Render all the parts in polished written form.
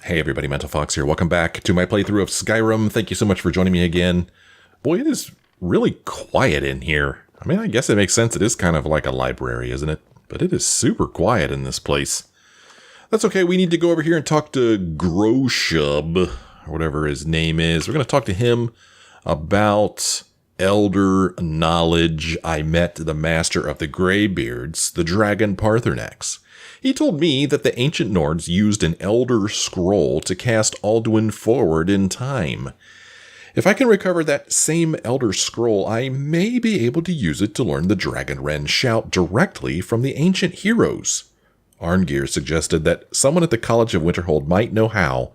Hey everybody, Mental Fox here. Welcome back to my playthrough of Skyrim. Thank you so much for joining me again. Boy, it is really quiet in here. I mean, I guess it makes sense. It is kind of like a library, isn't it? But it is super quiet in this place. That's okay. We need to go over here and talk to gro-Shub, or whatever his name is. We're going to talk to him about elder knowledge. I met the master of the Greybeards, the dragon Parthenax. He told me that the ancient Nords used an elder scroll to cast Alduin forward in time. If I can recover that same elder scroll, I may be able to use it to learn the Dragon Wren shout directly from the ancient heroes. Arngeir suggested that someone at the College of Winterhold might know how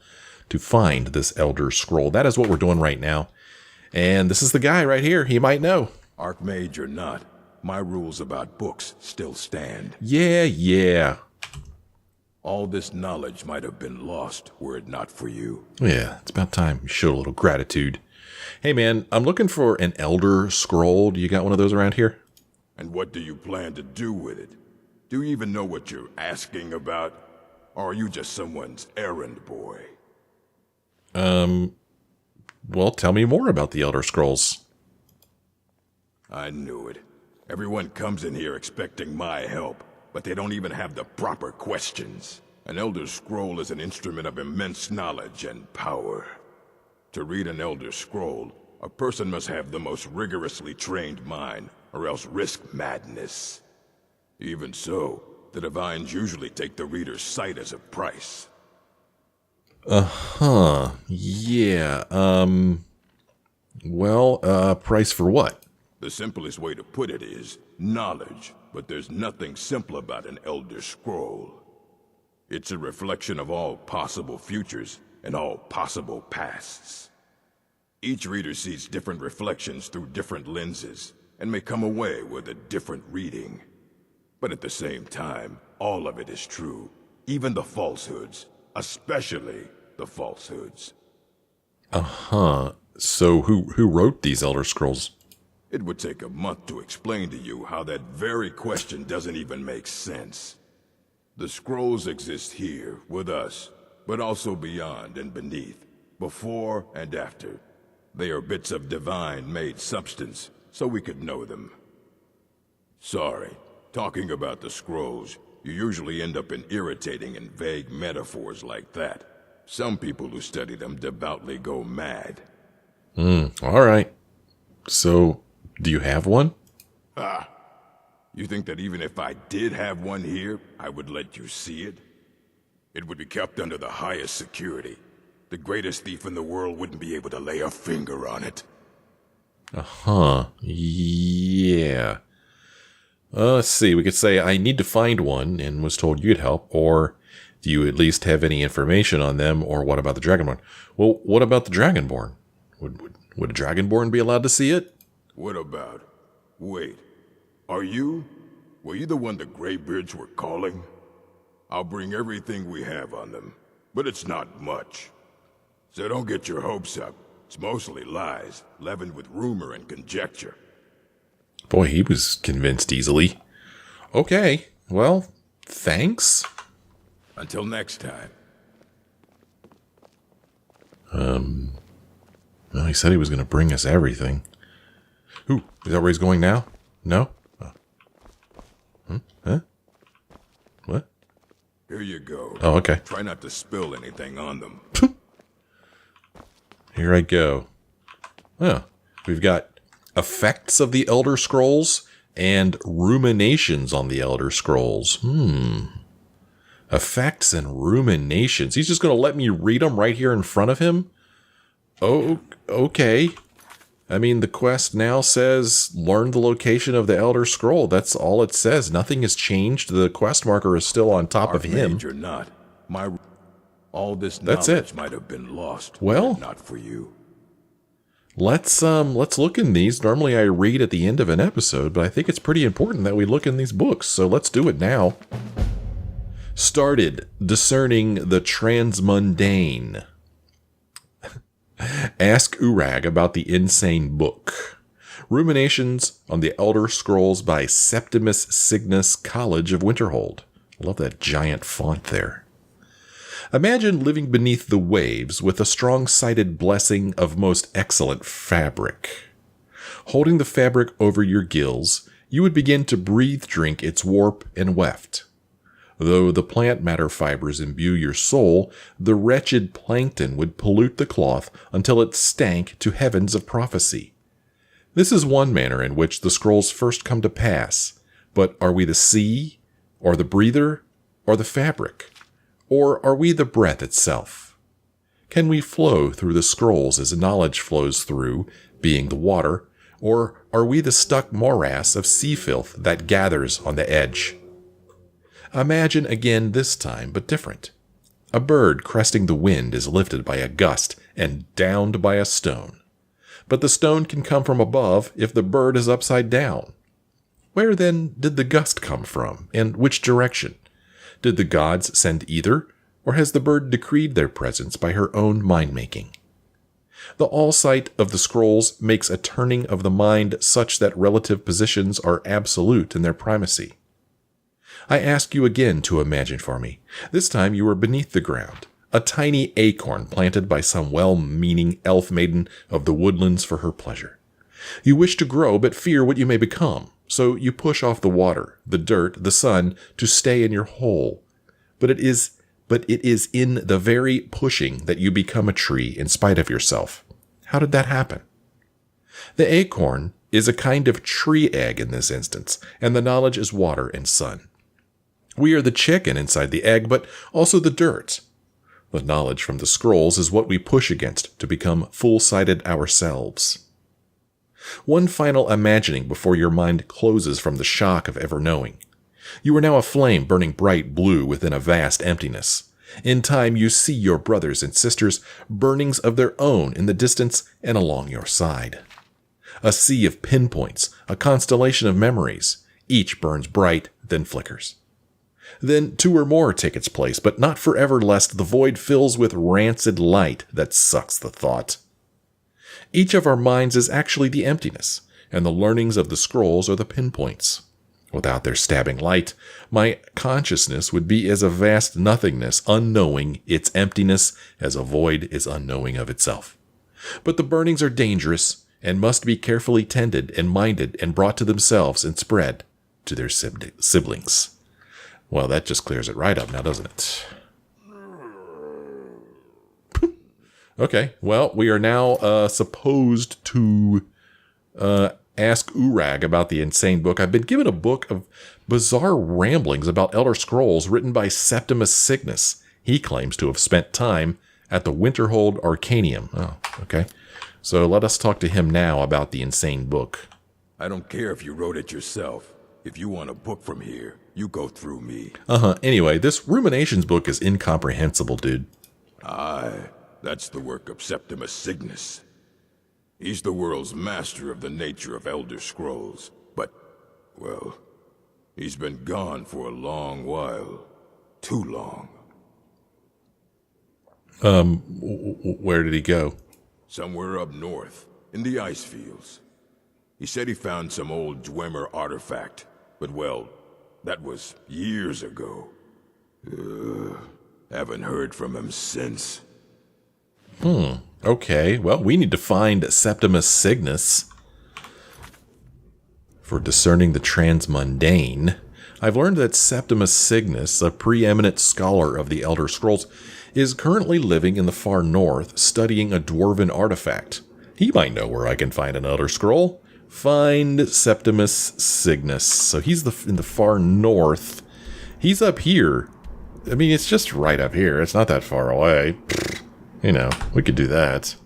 to find this elder scroll. That is what we're doing right now. And this is the guy right here. He might know. Archmage or not, my rules about books still stand. Yeah. All this knowledge might have been lost were it not for you. Yeah, it's about time you showed a little gratitude. Hey man, I'm looking for an elder scroll. Do you got one of those around here? And what do you plan to do with it? Do you even know what you're asking about? Or are you just someone's errand boy? Well, tell me more about the elder scrolls. I knew it. Everyone comes in here expecting my help, but they don't even have the proper questions. An Elder Scroll is an instrument of immense knowledge and power. To read an Elder Scroll, a person must have the most rigorously trained mind, or else risk madness. Even so, the Divines usually take the reader's sight as a price. Yeah, price for what? The simplest way to put it is knowledge, but there's nothing simple about an Elder Scroll. It's a reflection of all possible futures and all possible pasts. Each reader sees different reflections through different lenses and may come away with a different reading. But at the same time, all of it is true, even the falsehoods, especially the falsehoods. So who wrote these elder scrolls? It would take a month to explain to you how that very question doesn't even make sense. The scrolls exist here, with us, but also beyond and beneath, before and after. They are bits of divine-made substance, so we could know them. Sorry, talking about the scrolls, you usually end up in irritating and vague metaphors like that. Some people who study them devoutly go mad. Alright. So, do you have one? You think that even if I did have one here, I would let you see it? It would be kept under the highest security. The greatest thief in the world wouldn't be able to lay a finger on it. Yeah. Let's see, we could say, I need to find one, and was told you'd help, or do you at least have any information on them, or what about the Dragonborn? Well, what about the Dragonborn? Would a Dragonborn be allowed to see it? What about? Wait, were you the one the Greybeards were calling? I'll bring everything we have on them, but it's not much. So don't get your hopes up. It's mostly lies, leavened with rumor and conjecture. Boy, he was convinced easily. Okay, well, thanks. Until next time. Well, he said he was going to bring us everything. Ooh, is that where he's going now? No? Huh? What? Here you go. Oh, okay. Try not to spill anything on them. Here I go. Well, we've got effects of the Elder Scrolls and ruminations on the Elder Scrolls. Effects and ruminations. He's just going to let me read them right here in front of him? Oh, okay. I mean, the quest now says, learn the location of the Elder Scroll. That's all it says. Nothing has changed. The quest marker is still on top of him. Archmage or not, all this That's knowledge it. might have been lost. Well, not for you. Let's look in these. Normally I read at the end of an episode, but I think it's pretty important that we look in these books, so let's do it now. Started discerning the transmundane. Ask Urag about the insane book. Ruminations on the Elder Scrolls by Septimus Cygnus, College of Winterhold. Love that giant font there. Imagine living beneath the waves with a strong-sighted blessing of most excellent fabric. Holding the fabric over your gills, you would begin to breathe-drink its warp and weft. Though the plant matter fibers imbue your soul, the wretched plankton would pollute the cloth until it stank to heavens of prophecy. This is one manner in which the scrolls first come to pass, but are we the sea, or the breather, or the fabric? Or are we the breath itself? Can we flow through the scrolls as knowledge flows through, being the water, or are we the stuck morass of sea filth that gathers on the edge? Imagine again this time, but different. A bird cresting the wind is lifted by a gust and downed by a stone. But the stone can come from above if the bird is upside down. Where then did the gust come from, and which direction? Did the gods send either, or has the bird decreed their presence by her own mind-making? The all-sight of the scrolls makes a turning of the mind such that relative positions are absolute in their primacy. I ask you again to imagine for me. This time you are beneath the ground, a tiny acorn planted by some well-meaning elf maiden of the woodlands for her pleasure. You wish to grow, but fear what you may become, so you push off the water, the dirt, the sun, to stay in your hole. But it is in the very pushing that you become a tree in spite of yourself. How did that happen? The acorn is a kind of tree egg in this instance, and the knowledge is water and sun. We are the chicken inside the egg, but also the dirt. The knowledge from the scrolls is what we push against to become full-sighted ourselves. One final imagining before your mind closes from the shock of ever knowing. You are now a flame burning bright blue within a vast emptiness. In time you see your brothers and sisters, burnings of their own in the distance and along your side. A sea of pinpoints, a constellation of memories. Each burns bright, then flickers. Then two or more take its place, but not forever, lest the void fills with rancid light that sucks the thought. Each of our minds is actually the emptiness, and the learnings of the scrolls are the pinpoints. Without their stabbing light, my consciousness would be as a vast nothingness, unknowing its emptiness as a void is unknowing of itself. But the burnings are dangerous, and must be carefully tended and minded and brought to themselves and spread to their siblings. Well, that just clears it right up now, doesn't it? Okay, well, we are now supposed to ask Urag about the insane book. I've been given a book of bizarre ramblings about Elder Scrolls written by Septimus Cygnus. He claims to have spent time at the Winterhold Arcanium. Oh, okay. So let us talk to him now about the insane book. I don't care if you wrote it yourself. If you want a book from here, you go through me. Anyway, this Ruminations book is incomprehensible, dude. Aye, that's the work of Septimus Cygnus. He's the world's master of the nature of Elder Scrolls. But, well, he's been gone for a long while. Too long. Where did he go? Somewhere up north, in the ice fields. He said he found some old Dwemer artifact, but well, that was years ago. Haven't heard from him since. Okay, well, we need to find Septimus Cygnus for discerning the transmundane. I've learned that Septimus Cygnus, a preeminent scholar of the Elder Scrolls, is currently living in the far north, studying a dwarven artifact. He might know where I can find an Elder Scroll. Find Septimus Cygnus. So he's in the far north. He's up here. I mean, it's just right up here. It's not that far away. You know, we could do that.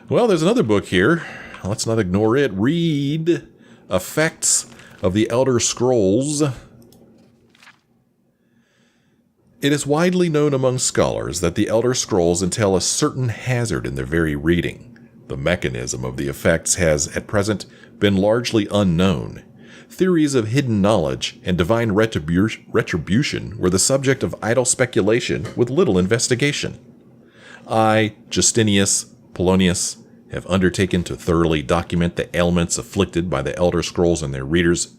Well, there's another book here. Let's not ignore it. Read Effects of the Elder Scrolls. It is widely known among scholars that the Elder Scrolls entail a certain hazard in their very reading. The mechanism of the effects has, at present, been largely unknown. Theories of hidden knowledge and divine retribution were the subject of idle speculation with little investigation. I, Justinius, Polonius, have undertaken to thoroughly document the ailments afflicted by the Elder Scrolls and their readers,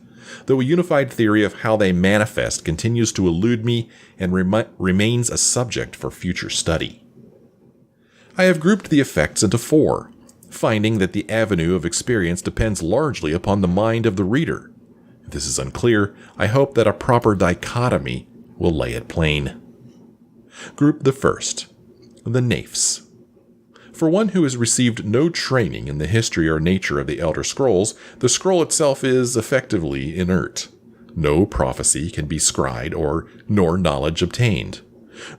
though a unified theory of how they manifest continues to elude me and remains a subject for future study. I have grouped the effects into 4, finding that the avenue of experience depends largely upon the mind of the reader. If this is unclear, I hope that a proper dichotomy will lay it plain. Group the first, the Naifs. For one who has received no training in the history or nature of the Elder Scrolls, the scroll itself is effectively inert. No prophecy can be scryed nor knowledge obtained.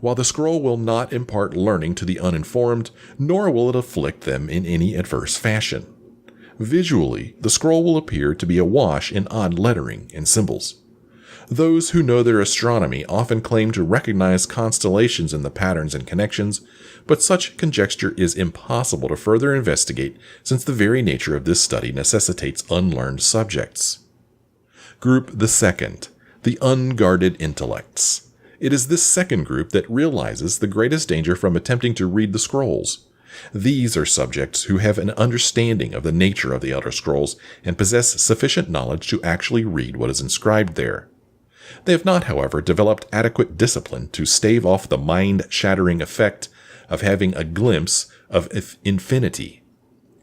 While the scroll will not impart learning to the uninformed, nor will it afflict them in any adverse fashion. Visually, the scroll will appear to be awash in odd lettering and symbols. Those who know their astronomy often claim to recognize constellations in the patterns and connections, but such conjecture is impossible to further investigate since the very nature of this study necessitates unlearned subjects. Group the second, the unguarded intellects. It is this second group that realizes the greatest danger from attempting to read the scrolls. These are subjects who have an understanding of the nature of the Elder Scrolls and possess sufficient knowledge to actually read what is inscribed there. They have not, however, developed adequate discipline to stave off the mind-shattering effect of having a glimpse of infinity.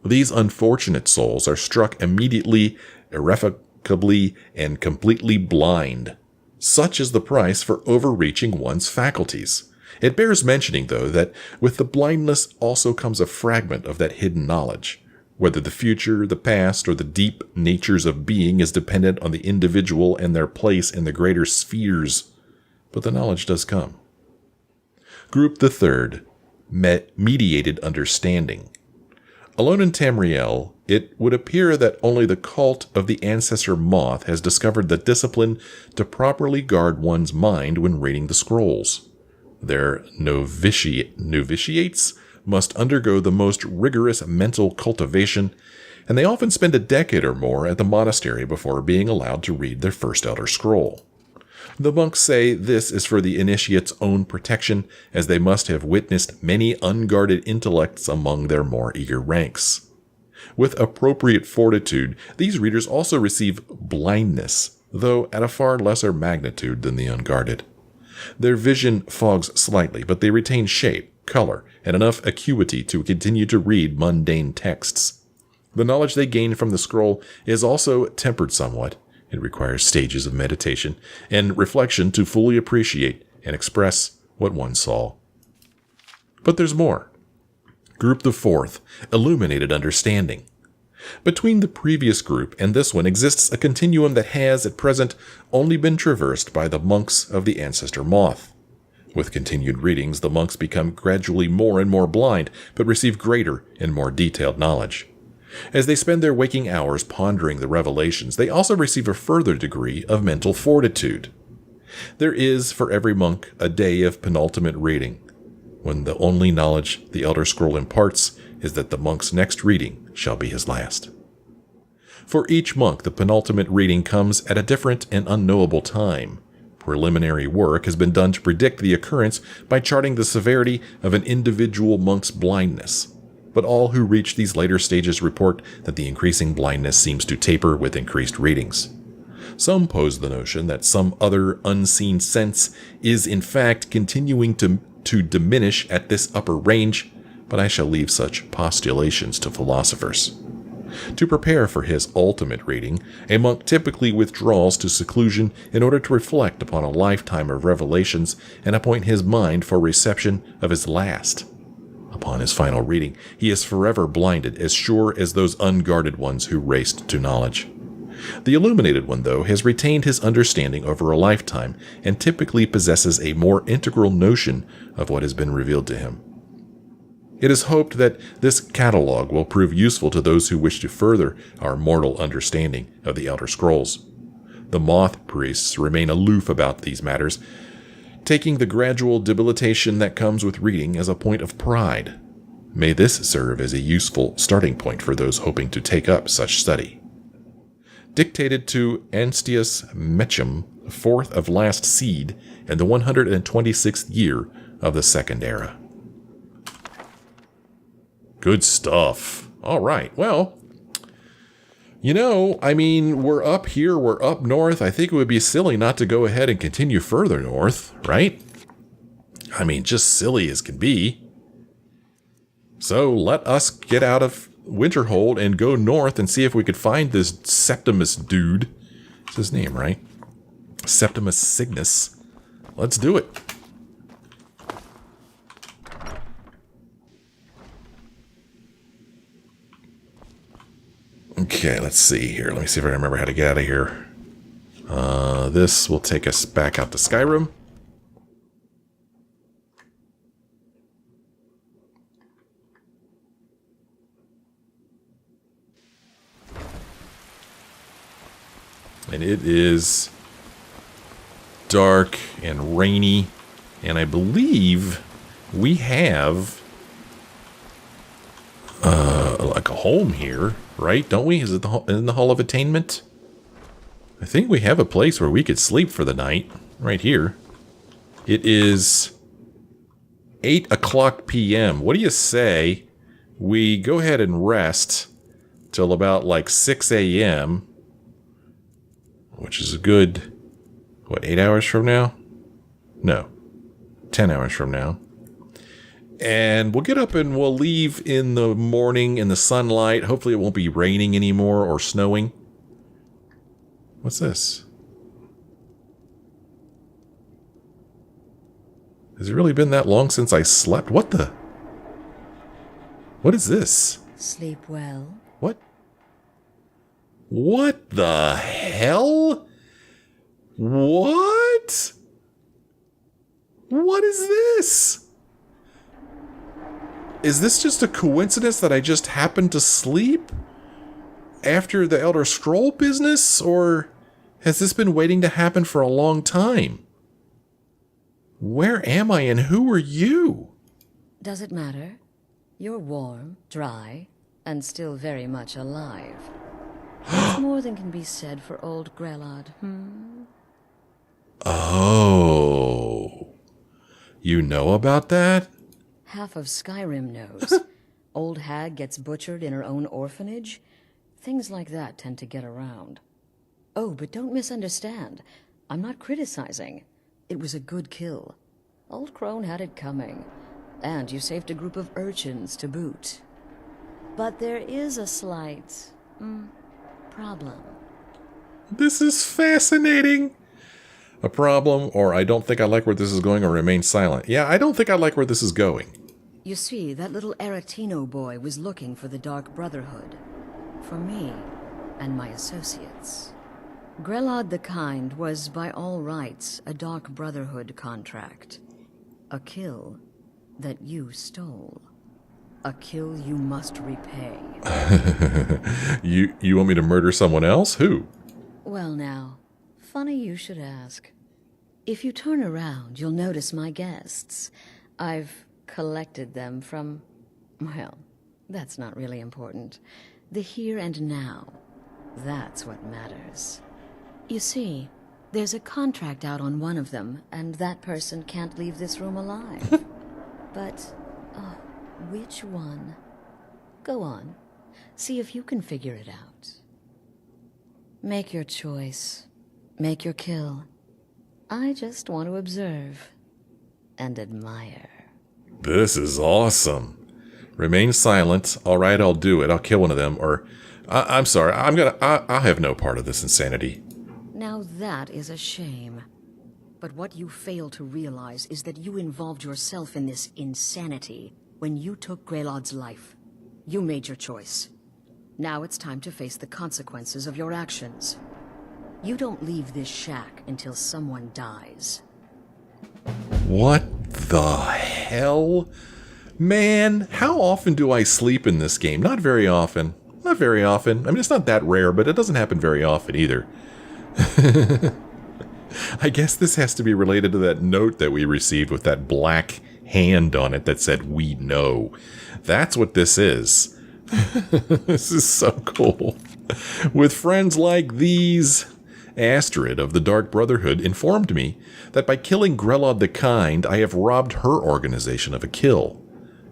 These unfortunate souls are struck immediately, irrevocably, and completely blind. Such is the price for overreaching one's faculties. It bears mentioning, though, that with the blindness also comes a fragment of that hidden knowledge. Whether the future, the past, or the deep natures of being is dependent on the individual and their place in the greater spheres, but the knowledge does come. Group the third, mediated understanding. Alone in Tamriel, it would appear that only the cult of the ancestor moth has discovered the discipline to properly guard one's mind when reading the scrolls. Their novitiates must undergo the most rigorous mental cultivation, and they often spend a decade or more at the monastery before being allowed to read their first Elder Scroll. The monks say this is for the initiate's own protection, as they must have witnessed many unguarded intellects among their more eager ranks. With appropriate fortitude, these readers also receive blindness, though at a far lesser magnitude than the unguarded. Their vision fogs slightly, but they retain shape, color, and enough acuity to continue to read mundane texts. The knowledge they gain from the scroll is also tempered somewhat. It requires stages of meditation and reflection to fully appreciate and express what one saw. But there's more. Group the fourth, illuminated understanding. Between the previous group and this one exists a continuum that has, at present, only been traversed by the monks of the ancestor moth. With continued readings, the monks become gradually more and more blind, but receive greater and more detailed knowledge. As they spend their waking hours pondering the revelations, they also receive a further degree of mental fortitude. There is, for every monk, a day of penultimate reading, when the only knowledge the Elder Scroll imparts is that the monk's next reading shall be his last. For each monk, the penultimate reading comes at a different and unknowable time. Preliminary work has been done to predict the occurrence by charting the severity of an individual monk's blindness. But all who reach these later stages report that the increasing blindness seems to taper with increased readings. Some pose the notion that some other unseen sense is in fact continuing to diminish at this upper range, but I shall leave such postulations to philosophers. To prepare for his ultimate reading, a monk typically withdraws to seclusion in order to reflect upon a lifetime of revelations and appoint his mind for reception of his last. Upon his final reading, he is forever blinded, as sure as those unguarded ones who raced to knowledge. The illuminated one, though, has retained his understanding over a lifetime and typically possesses a more integral notion of what has been revealed to him. It is hoped that this catalog will prove useful to those who wish to further our mortal understanding of the Elder Scrolls. The moth priests remain aloof about these matters, taking the gradual debilitation that comes with reading as a point of pride. May this serve as a useful starting point for those hoping to take up such study. Dictated to Anstius Mecham, fourth of last seed, in the 126th year of the Second Era. Good stuff. All right, well, You know, I mean, we're up here, we're up north. I think it would be silly not to go ahead and continue further north, right? I mean, just silly as can be. So let us get out of Winterhold and go north and see if we could find this Septimus dude. That's his name, right? Septimus Cygnus. Let's do it. Okay, let's see here. Let me see if I remember how to get out of here. This will take us back out to Skyrim. And it is dark and rainy. And I believe we have like a home here, right? Don't we? Is it in the Hall of Attainment? I think we have a place where we could sleep for the night. Right here. It is 8 o'clock p.m. What do you say we go ahead and rest till about like 6 a.m., which is a good, what, 8 hours from now? No, 10 hours from now. And we'll get up and we'll leave in the morning in the sunlight. Hopefully it won't be raining anymore or snowing. What's this? Has it really been that long since I slept? What the? What is this? Sleep well. What? What the hell? What? What is this? Is this just a coincidence that I just happened to sleep after the Elder Scroll business, or has this been waiting to happen for a long time? Where am I and who are you? Does it matter? You're warm, dry, and still very much alive. There's more than can be said for old Grelod, Oh. You know about that? Half of Skyrim knows. Old hag gets butchered in her own orphanage. Things like that tend to get around. Oh, but don't misunderstand. I'm not criticizing. It was a good kill. Old Crone had it coming. And you saved a group of urchins to boot. But there is a slight problem. This is fascinating. A problem, or I don't think I like where this is going, or remain silent. Yeah, I don't think I like where this is going. You see, that little Aretino boy was looking for the Dark Brotherhood. For me and my associates. Grelod the Kind was, by all rights, a Dark Brotherhood contract. A kill that you stole. A kill you must repay. You want me to murder someone else? Who? Well now, funny you should ask. If you turn around, you'll notice my guests. I've collected them from, well, that's not really important. The here and now. That's what matters. You see, there's a contract out on one of them, and that person can't leave this room alive. But, which one? Go on. See if you can figure it out. Make your choice. Make your kill. I just want to observe and admire. This is awesome. Remain silent. All right, I'll do it. I'll kill one of them. Or, I'm sorry. I'll have no part of this insanity. Now that is a shame. But what you fail to realize is that you involved yourself in this insanity when you took Grelod's life. You made your choice. Now it's time to face the consequences of your actions. You don't leave this shack until someone dies. What the hell? Man, how often do I sleep in this game? Not very often. Not very often. I mean, it's not that rare, but it doesn't happen very often either. I guess this has to be related to that note that we received with that black hand on it that said, "We know." That's what this is. This is so cool. With friends like these, Astrid of the Dark Brotherhood informed me that by killing Grelod the Kind, I have robbed her organization of a kill.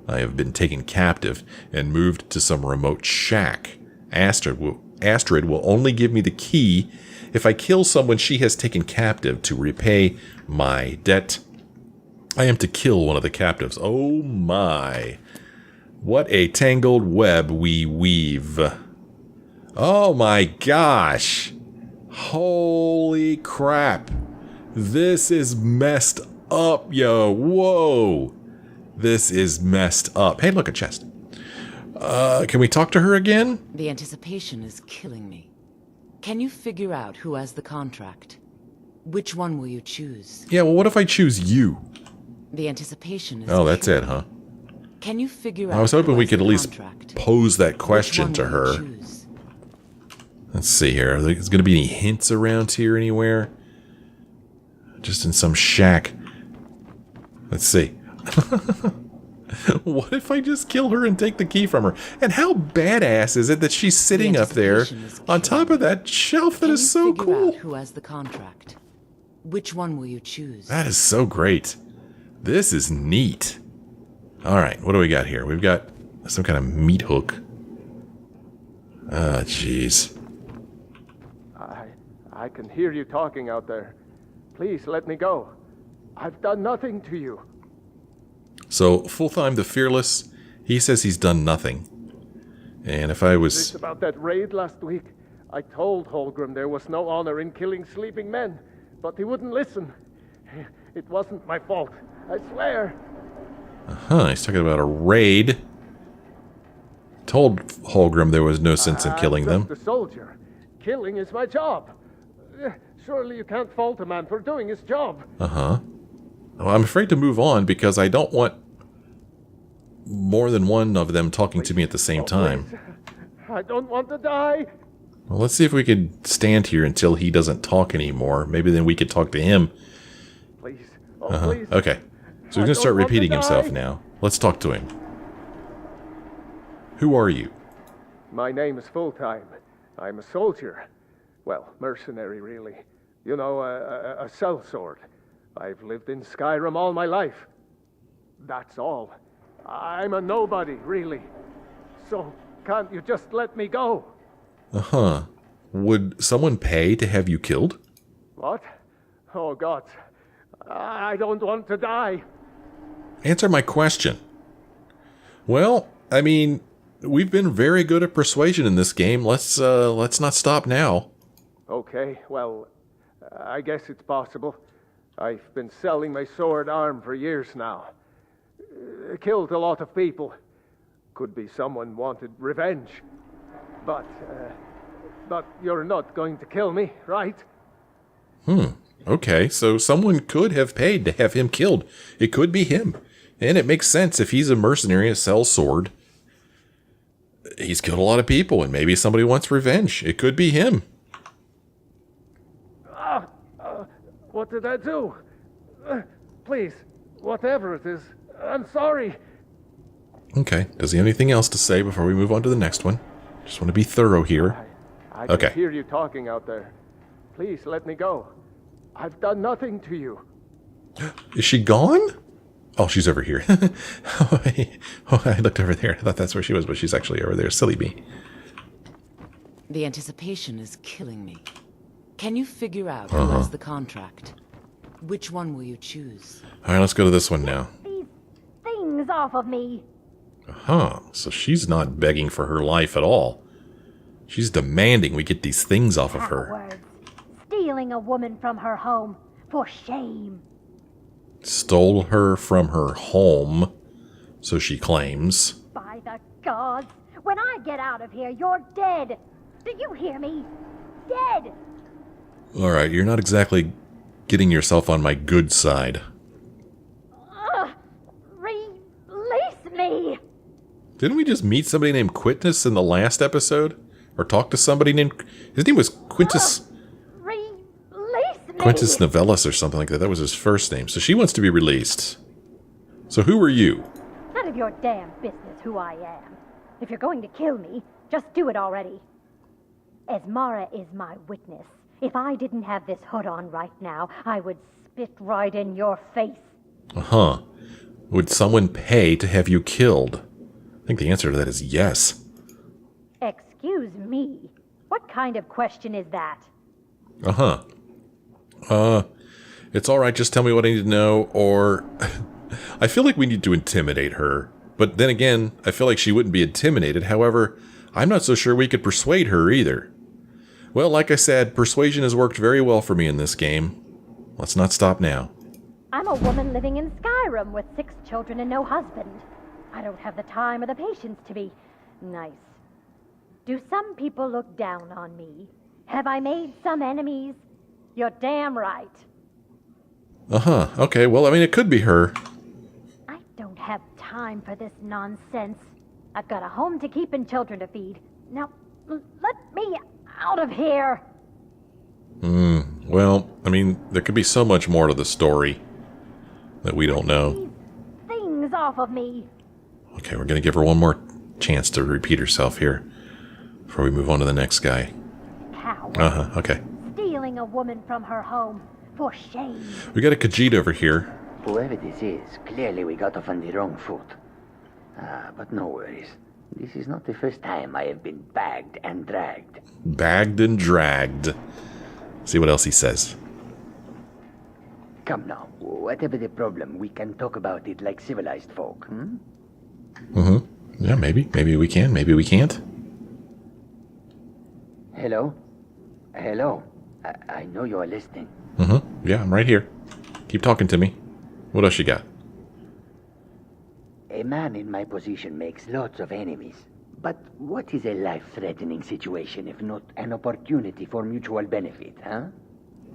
I have been taken captive and moved to some remote shack. Astrid Astrid will only give me the key if I kill someone she has taken captive to repay my debt. I am to kill one of the captives. Oh my. What a tangled web we weave. Oh my gosh. Holy crap. This is messed up, yo. Whoa. This is messed up. Hey, look, a chest. Can we talk to her again? The anticipation is killing me. Can you figure out who has the contract? Which one will you choose? Yeah, well, what if I choose you? The anticipation is Oh, that's killing it, huh? me. Can you figure out I was hoping who we has could the at least contract? pose that Which question one to will you her. choose? Let's see here. Are there going to be any hints around here anywhere? Just in some shack. Let's see. What if I just kill her and take the key from her? And how badass is it that she's sitting up there on top of that shelf that is so Can you figure cool? out who has the contract? Which one will you choose? That is so great. This is neat. All right, what do we got here? We've got some kind of meat hook. Ah, jeez. I can hear you talking out there. Please let me go. I've done nothing to you. So, Full-Time the Fearless, he says he's done nothing. And if I This was... about that raid last week. I told Holgrim there was no honor in killing sleeping men, but he wouldn't listen. It wasn't my fault. I swear. He's talking about a raid. Told Holgrim there was no sense in killing I'm them. just a soldier. Killing is my job. Surely you can't fault a man for doing his job. Well, I'm afraid to move on because I don't want more than one of them talking to me at the same time. Please. I don't want to die. Well, let's see if we could stand here until he doesn't talk anymore. Maybe then we could talk to him. Please. Oh, please. Okay. So he's going to start repeating himself now. Let's talk to him. Who are you? My name is Full-Time. I'm a soldier. Well, mercenary, really. You know, a sellsword. I've lived in Skyrim all my life. That's all. I'm a nobody, really. So, can't you just let me go? Would someone pay to have you killed? What? Oh, God. I don't want to die. Answer my question. Well, I mean, we've been very good at persuasion in this game. Let's not stop now. Okay, well, I guess it's possible. I've been selling my sword arm for years now. Killed a lot of people. Could be someone wanted revenge. But you're not going to kill me, right? Okay, so someone could have paid to have him killed. It could be him. And it makes sense if he's a mercenary and sells sword. He's killed a lot of people, and maybe somebody wants revenge. It could be him. What did I do? Please, whatever it is, I'm sorry. Okay, does he have anything else to say before we move on to the next one? Just want to be thorough here. I can Okay. hear you talking out there. Please let me go. I've done nothing to you. Is she gone? Oh, she's over here. I looked over there. I thought that's where she was, but she's actually over there. Silly me. The anticipation is killing me. Can you figure out who has the contract? Which one will you choose? All right, let's go to this one now. These things off of me. So she's not begging for her life at all. She's demanding we get these things off of her. Cowards. Stealing a woman from her home. For shame. Stole her from her home, so she claims. By the gods. When I get out of here, you're dead. Do you hear me? Dead. All right, you're not exactly getting yourself on my good side. Release me. Didn't we just meet somebody named Quintus in the last episode? Or talk to somebody named... His name was Quintus... Release me. Quintus Novellus or something like that. That was his first name. So she wants to be released. So who are you? None of your damn business who I am. If you're going to kill me, just do it already. Esmara is my witness. If I didn't have this hood on right now, I would spit right in your face. Would someone pay to have you killed? I think the answer to that is yes. Excuse me. What kind of question is that? It's alright, just tell me what I need to know, or... I feel like we need to intimidate her. But then again, I feel like she wouldn't be intimidated. However, I'm not so sure we could persuade her either. Well, like I said, persuasion has worked very well for me in this game. Let's not stop now. I'm a woman living in Skyrim with 6 children and no husband. I don't have the time or the patience to be nice. Do some people look down on me? Have I made some enemies? You're damn right. Okay, well, I mean, it could be her. I don't have time for this nonsense. I've got a home to keep and children to feed. Now, let me out of here. Well, I mean, there could be so much more to the story that we don't know. These things off of me. Okay, we're gonna give her one more chance to repeat herself here before we move on to the next guy. Coward. Okay. Stealing a woman from her home. For shame. We got a Khajiit over here. Whoever this is, clearly we got off on the wrong foot. But no worries. This is not the first time I have been bagged and dragged. Bagged and dragged. See what else he says. Come now, whatever the problem, we can talk about it like civilized folk, Yeah, maybe. Maybe we can. Maybe we can't. Hello? Hello? I know you are listening. Yeah, I'm right here. Keep talking to me. What else you got? A man in my position makes lots of enemies. But what is a life-threatening situation if not an opportunity for mutual benefit, huh?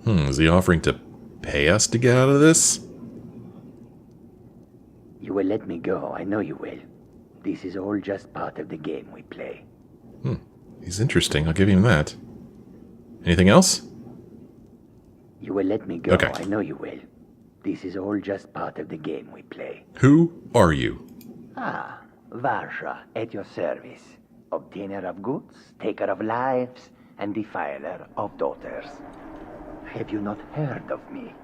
Is he offering to pay us to get out of this? You will let me go, I know you will. This is all just part of the game we play. He's interesting, I'll give him that. Anything else? You will let me go, Okay. I know you will. This is all just part of the game we play. Who are you? Varsha, at your service. Obtainer of goods, taker of lives, and defiler of daughters. Have you not heard of me?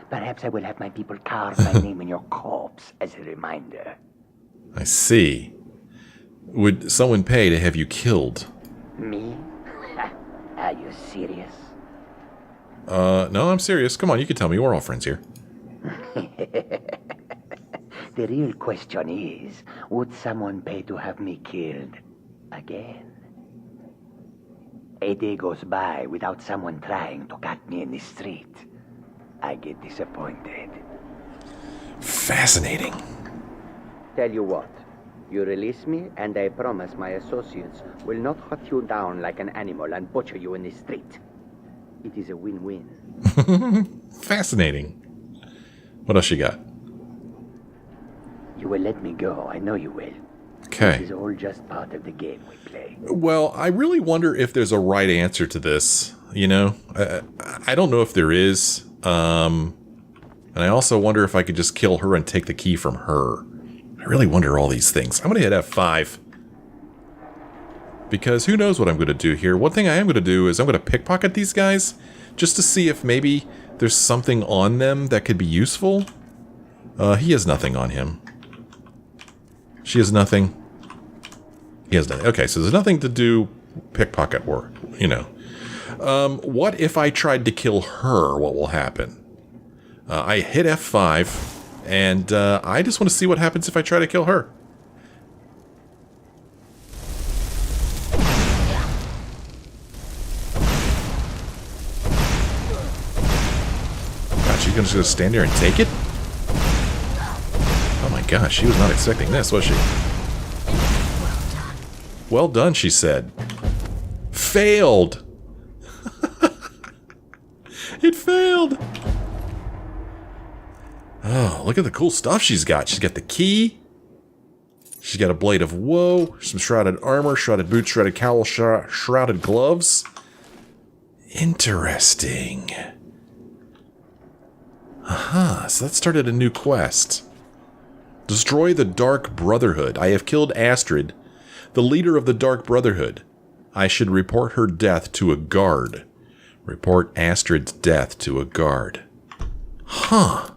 Perhaps I will have my people carve my name in your corpse as a reminder. I see. Would someone pay to have you killed? Me? Are you serious? No, I'm serious. Come on, you can tell me. We're all friends here. The real question is, would someone pay to have me killed again? A day goes by without someone trying to cut me in the street. I get disappointed. Fascinating. Tell you what, you release me and I promise my associates will not hunt you down like an animal and butcher you in the street. It is a win-win. Fascinating. What else you got? You will let me go, I know you will. Okay. This is all just part of the game we play. Well, I really wonder if there's a right answer to this, you know? I don't know if there is. And I also wonder if I could just kill her and take the key from her. I really wonder all these things. I'm going to hit F5. Because who knows what I'm going to do here. One thing I am going to do is I'm going to pickpocket these guys just to see if maybe there's something on them that could be useful. He has nothing on him. She has nothing. He has nothing. Okay, so there's nothing to do pickpocket work, you know. What if I tried to kill her? What will happen? I hit F5, and I just want to see what happens if I try to kill her. God, she's just gonna stand there and take it? Oh my gosh, she was not expecting this, was she? Well done, she said. Failed! It failed! Oh, look at the cool stuff she's got. She's got the key. She's got a blade of woe, some shrouded armor, shrouded boots, shrouded cowl, shrouded gloves. Interesting. So that started a new quest. Destroy the Dark Brotherhood. I have killed Astrid, the leader of the Dark Brotherhood. I should report her death to a guard. Report Astrid's death to a guard. Huh.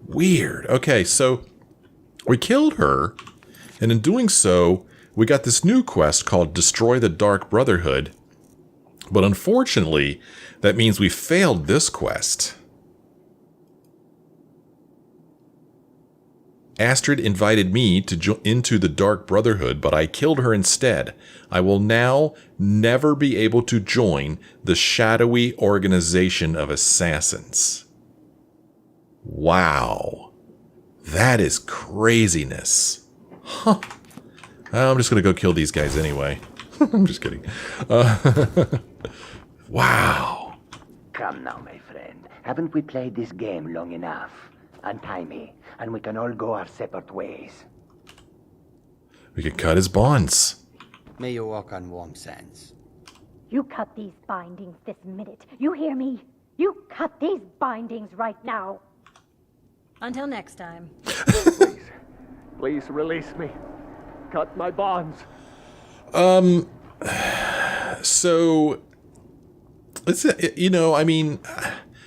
Weird. Okay, so we killed her, and in doing so, we got this new quest called Destroy the Dark Brotherhood. But unfortunately, that means we failed this quest. Astrid invited me to into the Dark Brotherhood, but I killed her instead. I will now never be able to join the shadowy organization of assassins. Wow. That is craziness. Huh. I'm just going to go kill these guys anyway. I'm just kidding. Wow. Come now, my friend. Haven't we played this game long enough? Untie me, and we can all go our separate ways. We could cut his bonds. May you walk on warm sands. You cut these bindings this minute. You hear me? You cut these bindings right now. Until next time. Please release me. Cut my bonds. So, it's, you know, I mean,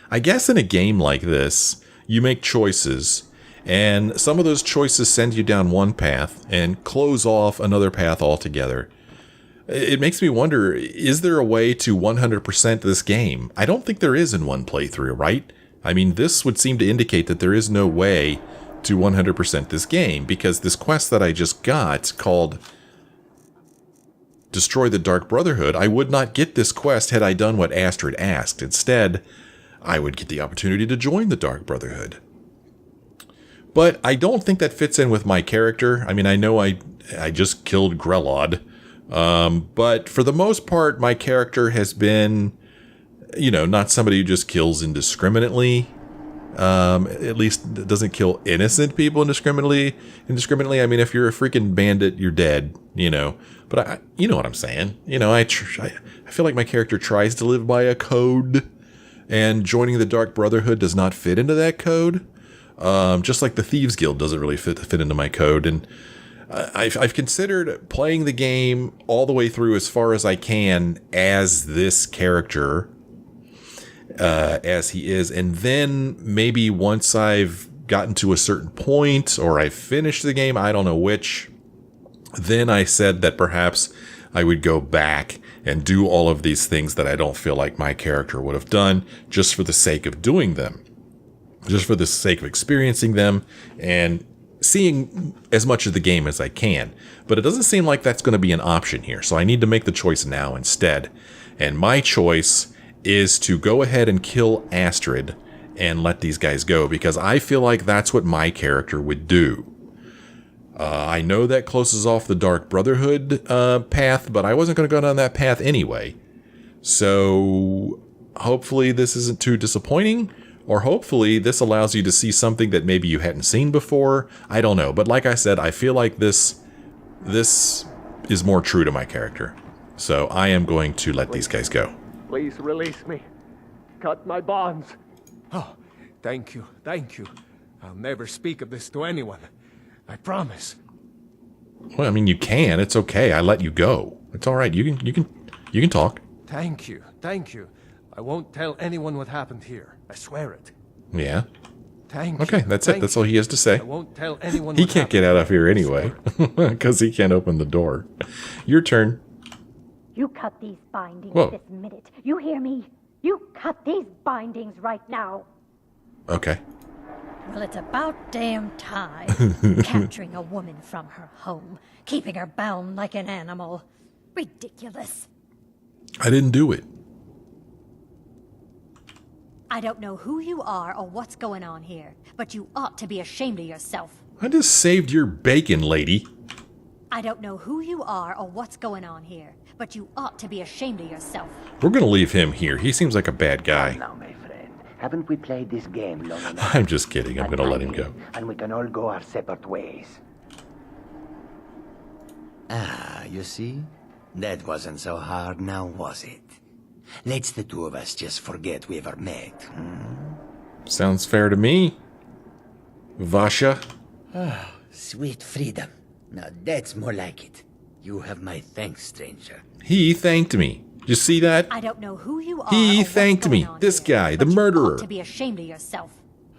I guess in a game like this, you make choices, and some of those choices send you down one path and close off another path altogether. It makes me wonder, is there a way to 100% this game? I don't think there is in one playthrough, right? I mean, this would seem to indicate that there is no way to 100% this game, because this quest that I just got called Destroy the Dark Brotherhood, I would not get this quest had I done what Astrid asked. Instead, I would get the opportunity to join the Dark Brotherhood. But I don't think that fits in with my character. I mean, I know I just killed Grelod, but for the most part, my character has been, you know, not somebody who just kills indiscriminately. At least doesn't kill innocent people indiscriminately. I mean, if you're a freaking bandit, you're dead, you know. But you know what I'm saying. You know, I feel like my character tries to live by a code, and joining the Dark Brotherhood does not fit into that code. Just like the Thieves Guild doesn't really fit into my code. And I've considered playing the game all the way through as far as I can as this character, as he is. And then maybe once I've gotten to a certain point, or I've finished the game, I don't know which, then I said that perhaps I would go back and do all of these things that I don't feel like my character would have done, just for the sake of doing them. Just for the sake of experiencing them and seeing as much of the game as I can. But it doesn't seem like that's going to be an option here, so I need to make the choice now instead. And my choice is to go ahead and kill Astrid and let these guys go, because I feel like that's what my character would do. I know that closes off the Dark Brotherhood path, but I wasn't going to go down that path anyway. So hopefully this isn't too disappointing, or hopefully this allows you to see something that maybe you hadn't seen before. I don't know, but like I said, I feel like this is more true to my character. So I am going to let these guys go. Please release me. Cut my bonds. Oh, thank you, thank you. I'll never speak of this to anyone. I promise. Well, I mean, you can. It's okay. I let you go. It's all right. You can talk. Thank you, thank you. I won't tell anyone what happened here. I swear it. Yeah. Thank you. Okay, that's it. That's all he has to say. I won't tell anyone. He can't get out of here anyway, because he can't open the door. Your turn. You cut these bindings Whoa. this minute. You hear me? You cut these bindings right now. Okay. Well, it's about damn time. Capturing a woman from her home, keeping her bound like an animal. Ridiculous. I didn't do it. I don't know who you are or what's going on here, but you ought to be ashamed of yourself. I just saved your bacon, lady. I don't know who you are or what's going on here, but you ought to be ashamed of yourself. We're going to leave him here. He seems like a bad guy. Now, my friend, haven't we played this game long enough? I'm just kidding. I'm going to let him go. And we can all go our separate ways. Ah, you see? That wasn't so hard now, was it? Let's the two of us just forget we ever met. Sounds fair to me. Vasha. Ah, sweet freedom. Now that's more like it. You have my thanks, stranger. He thanked me. You see that? I don't know who you are. He or what's thanked going me. on This here, guy, the but you murderer. ought to be ashamed of yourself.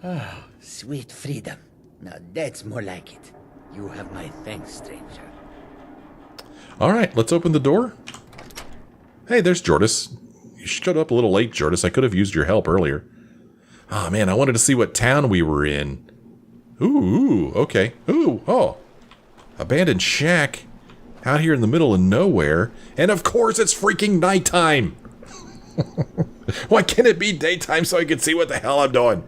Ah, sweet freedom. Now that's more like it. You have my thanks, stranger. All right, let's open the door. Hey, there's Jordis. You showed up a little late, Jordis. I could have used your help earlier. Oh, man, I wanted to see what town we were in. Ooh, okay. Ooh, oh. Abandoned shack out here in the middle of nowhere. And of course it's freaking nighttime. Why can't it be daytime so I can see what the hell I'm doing?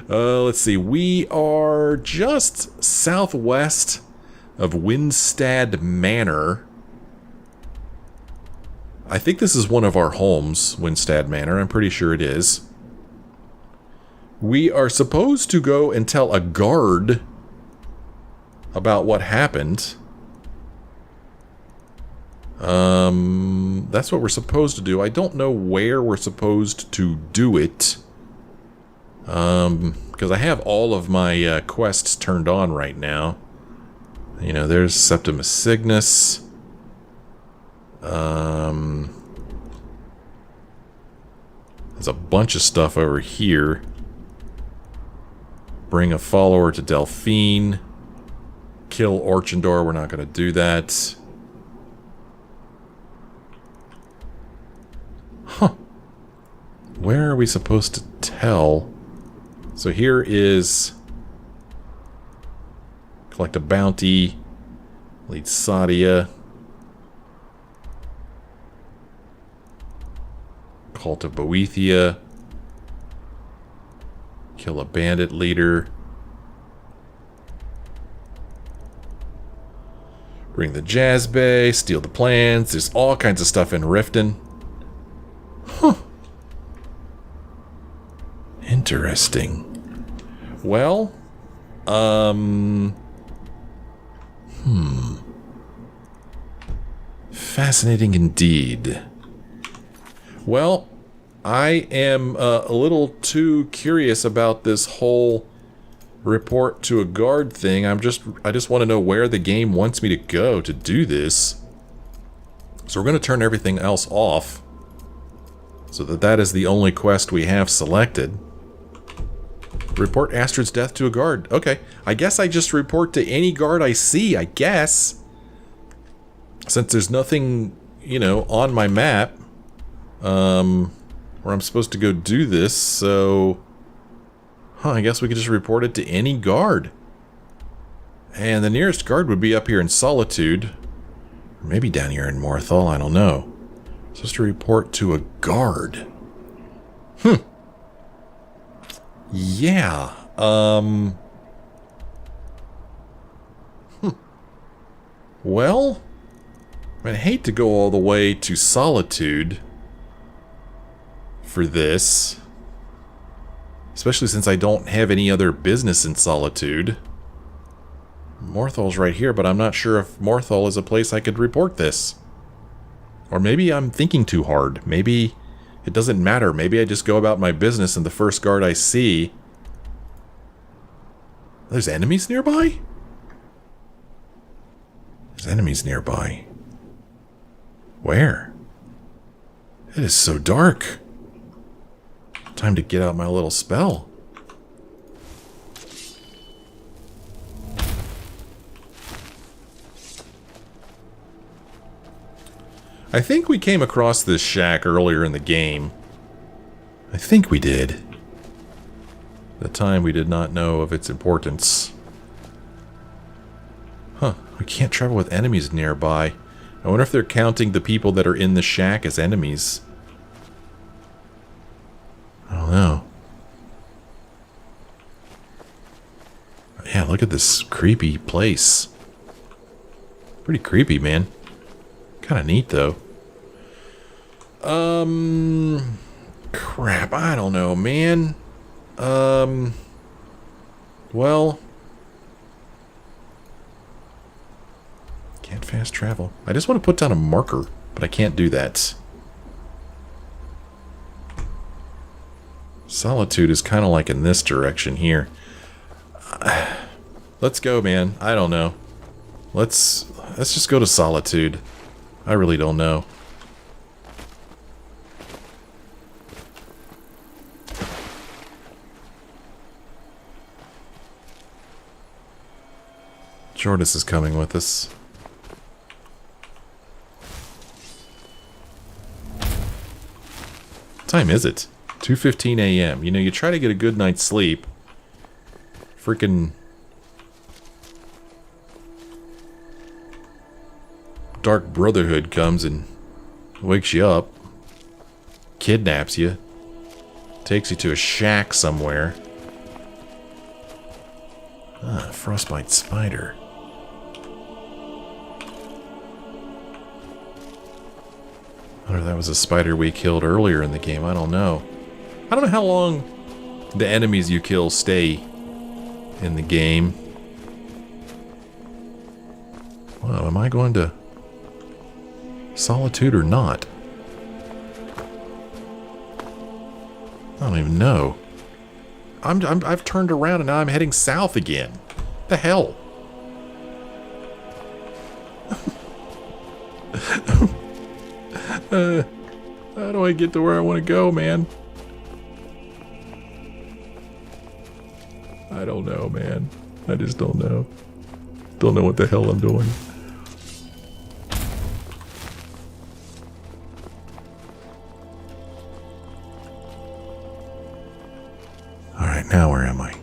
Let's see. We are just southwest of Winstead Manor. I think this is one of our homes, Winstead Manor. I'm pretty sure it is. We are supposed to go and tell a guard about what happened. That's what we're supposed to do. I don't know where we're supposed to do it. Because I have all of my quests turned on right now. You know, there's Septimus Cygnus. There's a bunch of stuff over here. Bring a follower to Delphine. Kill Orchandor. We're not going to do that. Huh. Where are we supposed to tell? So here is... Collect a bounty. Lead Sadia. Cult of Boethia. Kill a bandit leader. Bring the Jazz Bay. Steal the plans. There's all kinds of stuff in Riften. Huh. Interesting. Well, fascinating indeed. Well, I am a little too curious about this whole report to a guard thing. I just want to know where the game wants me to go to do this. So we're going to turn everything else off so that is the only quest we have selected. Report Astrid's death to a guard. Okay, I guess I just report to any guard I see, I guess. Since there's nothing, you know, on my map where I'm supposed to go do this, so... I guess we could just report it to any guard. And the nearest guard would be up here in Solitude. Or maybe down here in Morthal, I don't know. Supposed to report to a guard. Yeah. Well, I hate to go all the way to Solitude for this. Especially since I don't have any other business in Solitude. Morthal's right here, but I'm not sure if Morthal is a place I could report this. Or maybe I'm thinking too hard. Maybe it doesn't matter. Maybe I just go about my business and the first guard I see... There's enemies nearby? There's enemies nearby. Where? It is so dark. Time to get out my little spell. I think we came across this shack earlier in the game. I think we did. At the time we did not know of its importance. Huh, we can't travel with enemies nearby. I wonder if they're counting the people that are in the shack as enemies. I don't know. Yeah, look at this creepy place. Pretty creepy, man. Kind of neat, though. Crap, I don't know, man. Well... Can't fast travel. I just want to put down a marker, but I can't do that. Solitude is kind of like in this direction here. Let's go, man. I don't know. Let's just go to Solitude. I really don't know. Jordis is coming with us. time is it? 2:15 a.m. You know, you try to get a good night's sleep. Freaking Dark Brotherhood comes and wakes you up, kidnaps you, takes you to a shack somewhere. Ah, frostbite spider. I wonder if that was a spider we killed earlier in the game. I don't know. I don't know how long the enemies you kill stay in the game. Well, am I going to Solitude or not? I don't even know. I've turned around and now I'm heading south again. The hell? How do I get to where I want to go, man? I don't know, man. I just don't know. Don't know what the hell I'm doing. Alright, now where am I?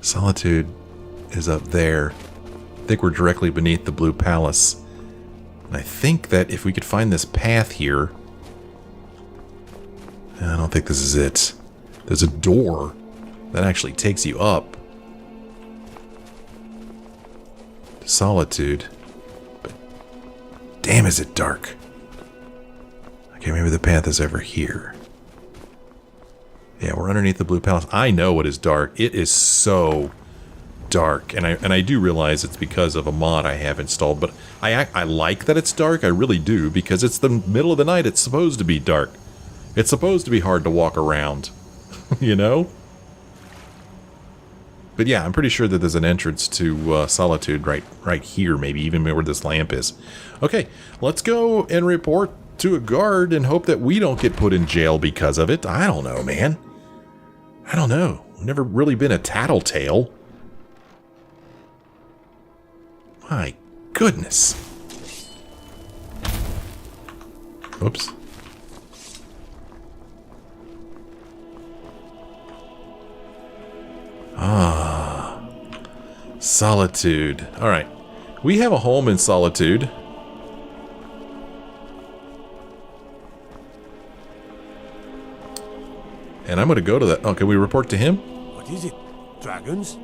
Solitude is up there. I think we're directly beneath the Blue Palace. And I think that if we could find this path here... I don't think this is it. There's a door that actually takes you up to Solitude. But damn, is it dark. Okay, maybe the path is over here. Yeah, we're underneath the Blue Palace. I know it is dark. It is so dark. And I do realize it's because of a mod I have installed. But I like that it's dark. I really do. Because it's the middle of the night. It's supposed to be dark. It's supposed to be hard to walk around. You know? But yeah, I'm pretty sure that there's an entrance to Solitude right here. Maybe even where this lamp is. Okay, let's go and report to a guard and hope that we don't get put in jail because of it. I don't know, man. I don't know. I've never really been a tattletale. My goodness. Oops. Ah. Solitude. Alright. We have a home in Solitude. And I'm going to go to that. Oh, can we report to him? What is it? Dragons?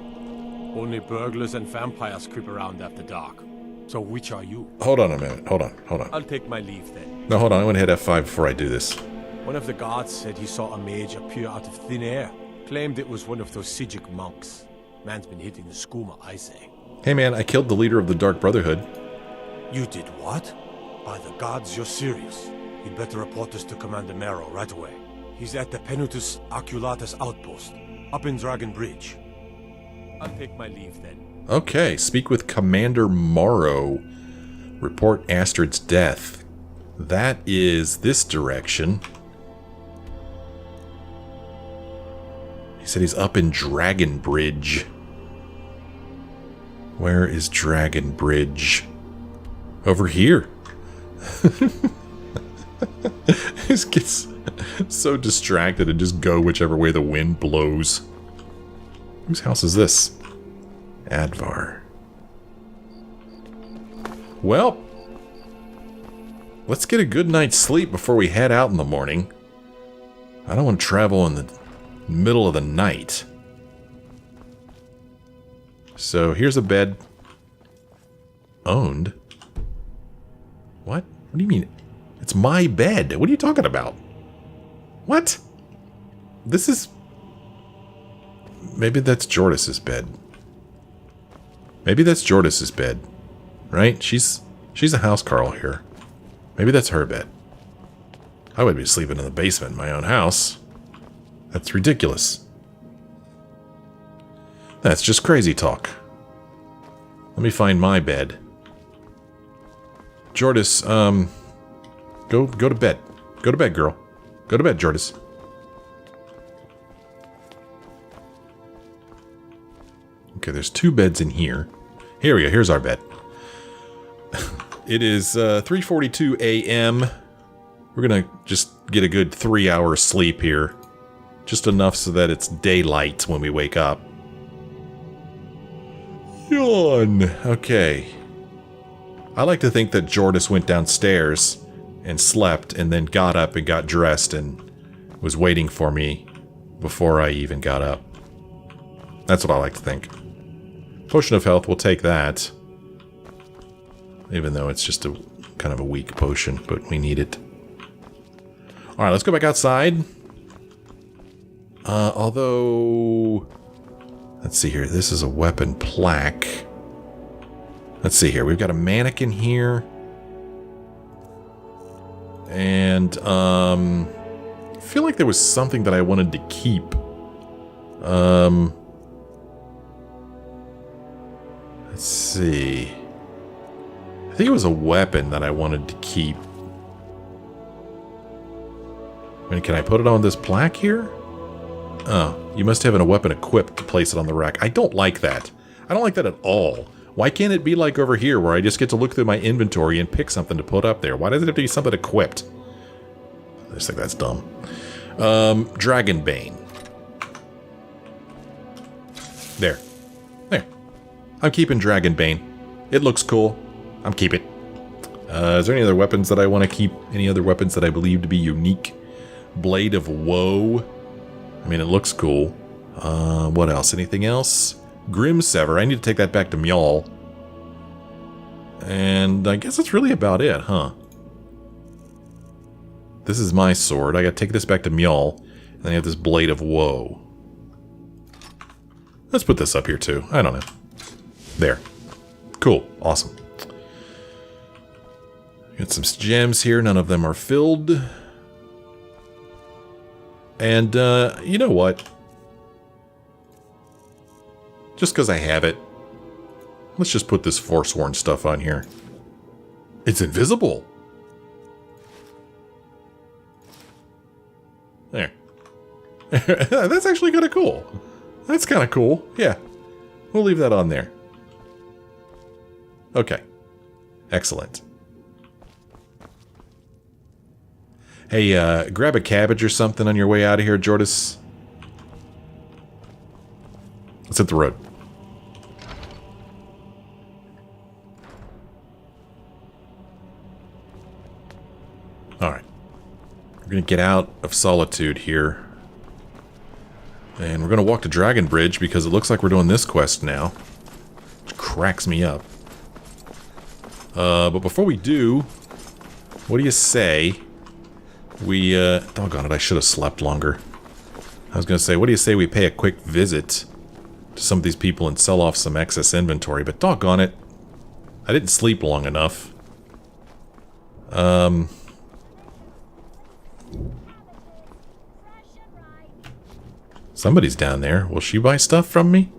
Only burglars and vampires creep around after dark. So which are you? Hold on a minute. Hold on. I'll take my leave then. No, hold on. I'm going to hit F5 before I do this. One of the guards said he saw a mage appear out of thin air. Claimed it was one of those Sijic monks. Man's been hitting the skooma, I say. Hey man, I killed the leader of the Dark Brotherhood. You did what? By the gods, you're serious. You'd better report this to Commander Mero right away. He's at the Penutus Oculatus outpost, up in Dragon Bridge. I'll take my leave then. Okay, speak with Commander Morrow. Report Astrid's death. That is this direction. He said he's up in Dragon Bridge. Where is Dragon Bridge? Over here. Just gets so distracted and just go whichever way the wind blows. Whose house is this? Advar. Well, let's get a good night's sleep before we head out in the morning. I don't want to travel in the middle of the night. So here's a bed. Owned? What? What do you mean? It's my bed. What are you talking about? What? This is... Maybe that's Jordis's bed. Maybe that's Jordis's bed. Right? She's a housecarl here. Maybe that's her bed. I would be sleeping in the basement in my own house. That's ridiculous. That's just crazy talk. Let me find my bed. Jordis, go to bed. Go to bed, girl. Go to bed, Jordis. Okay, there's two beds in here. Here we go. Here's our bed. It is 3:42 a.m. We're gonna just get a good 3 hours sleep here. Just enough so that it's daylight when we wake up. Yawn. Okay. I like to think that Jordis went downstairs and slept and then got up and got dressed and was waiting for me before I even got up. That's what I like to think. Potion of health, we'll take that. Even though it's just a kind of a weak potion, but we need it. Alright, let's go back outside. Although... Let's see here. This is a weapon plaque. Let's see here. We've got a mannequin here. And, I feel like there was something that I wanted to keep. Let's see. I think it was a weapon that I wanted to keep. I mean, can I put it on this plaque here? Oh, you must have a weapon equipped to place it on the rack. I don't like that. I don't like that at all. Why can't it be like over here where I just get to look through my inventory and pick something to put up there? Why does it have to be something equipped? I just think that's dumb. Dragonbane. There. There. I'm keeping Dragonbane. It looks cool. I'm keeping it. Is there any other weapons that I want to keep? Any other weapons that I believe to be unique? Blade of Woe. I mean, it looks cool. What else? Anything else? Grimsever. I need to take that back to Mjol. And I guess that's really about it, huh? This is my sword. I gotta take this back to Mjol. And then I have this Blade of Woe. Let's put this up here too. I don't know. There. Cool. Awesome. Got some gems here. None of them are filled. And, you know what? Just because I have it, let's just put this Forsworn stuff on here. It's invisible. There. That's actually kind of cool. That's kind of cool. Yeah. We'll leave that on there. Okay. Excellent. Hey, grab a cabbage or something on your way out of here, Jordis. Let's hit the road. Alright. We're going to get out of Solitude here. And we're going to walk to Dragon Bridge because it looks like we're doing this quest now. Which cracks me up. But before we do, what do you say we, doggone it, I should have slept longer. I was going to say, what do you say we pay a quick visit to some of these people and sell off some excess inventory, but doggone it, I didn't sleep long enough. Somebody's down there. Will she buy stuff from me?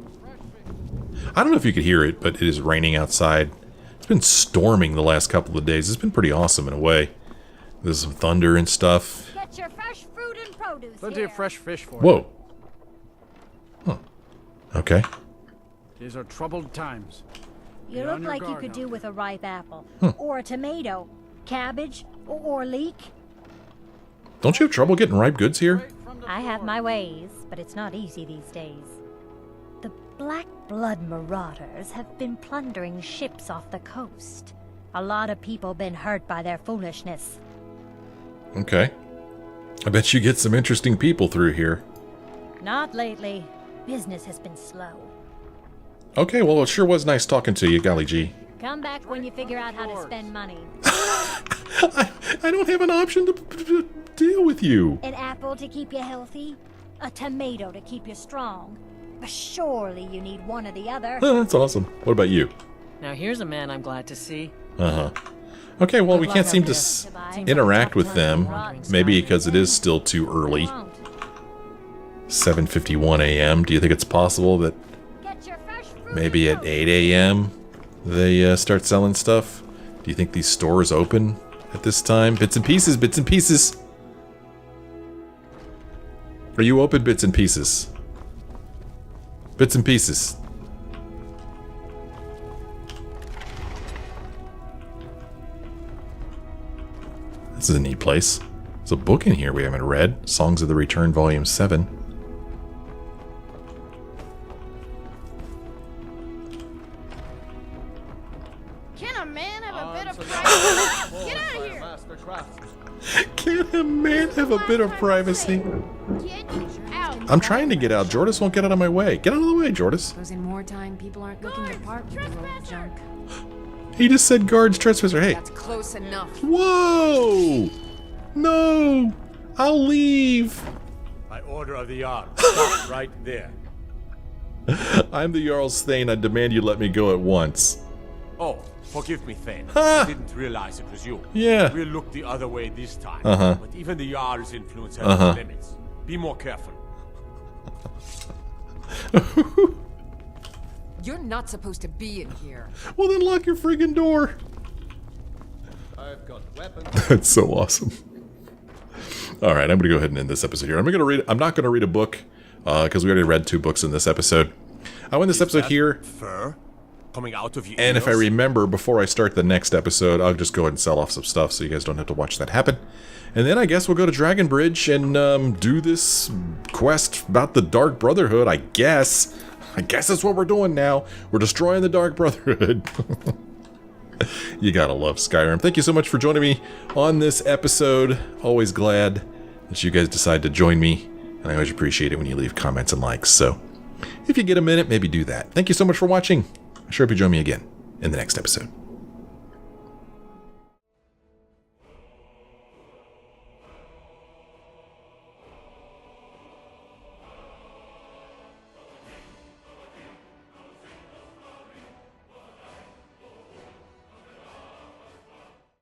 I don't know if you could hear it, but it is raining outside. It's been storming the last couple of days. It's been pretty awesome in a way. There's some thunder and stuff. Get your fresh fruit and produce. Plenty of fresh fish for you. Whoa. Huh. Okay. These are troubled times. You Be look on your like you guard could out do there. with a ripe apple. Hmm. Or a tomato. Cabbage. Or leek. Don't you have trouble getting ripe goods here? I have my ways, but it's not easy these days. The Black Blood Marauders have been plundering ships off the coast. A lot of people been hurt by their foolishness. Okay. I bet you get some interesting people through here. Not lately. Business has been slow. Okay, well, it sure was nice talking to you, golly gee. Come back when you figure out how to spend money. I don't have an option to deal with you. An apple to keep you healthy. A tomato to keep you strong. But surely you need one or the other. That's awesome. What about you? Now here's a man I'm glad to see. Uh-huh. Okay, well, we can't seem to interact with them. Maybe because it is still too early. 7:51 a.m. Do you think it's possible that maybe at 8 a.m. they start selling stuff? Do you think these stores open at this time? Bits and pieces, bits and pieces. Are you open, bits and pieces? Bits and pieces. This is a neat place. There's a book in here we haven't read. Songs of the Return, Volume 7. Can a man have a bit of privacy? Get out of here! Can a man have a bit of privacy? Get out! I'm trying to get out. Jordis won't get out of my way. Get out of the way, Jordis. Suppose in wartime, people aren't looking to part with the old junk. He just said guards, trespasser. Hey. That's close enough. Whoa! No! I'll leave. By order of the Jarl. Stop right there. I'm the Jarl's Thane. I demand you let me go at once. Oh, forgive me, Thane. Ah. I didn't realize it was you. Yeah. We'll look the other way this time. Uh-huh. But even the Jarl's influence has its limits. Be more careful. You're not supposed to be in here. Well, then lock your friggin' door. I've got weapons. That's so awesome. All right, I'm going to go ahead and end this episode here. I'm not going to read a book because we already read 2 books in this episode. I'll end this episode here. Fur coming out of your And if I ears? remember before I start the next episode, I'll just go ahead and sell off some stuff so you guys don't have to watch that happen. And then I guess we'll go to Dragon Bridge and do this quest about the Dark Brotherhood, I guess. I guess that's what we're doing now. We're destroying the Dark Brotherhood. You gotta love Skyrim. Thank you so much for joining me on this episode. Always glad that you guys decide to join me. And I always appreciate it when you leave comments and likes. So if you get a minute, maybe do that. Thank you so much for watching. I sure hope you join me again in the next episode.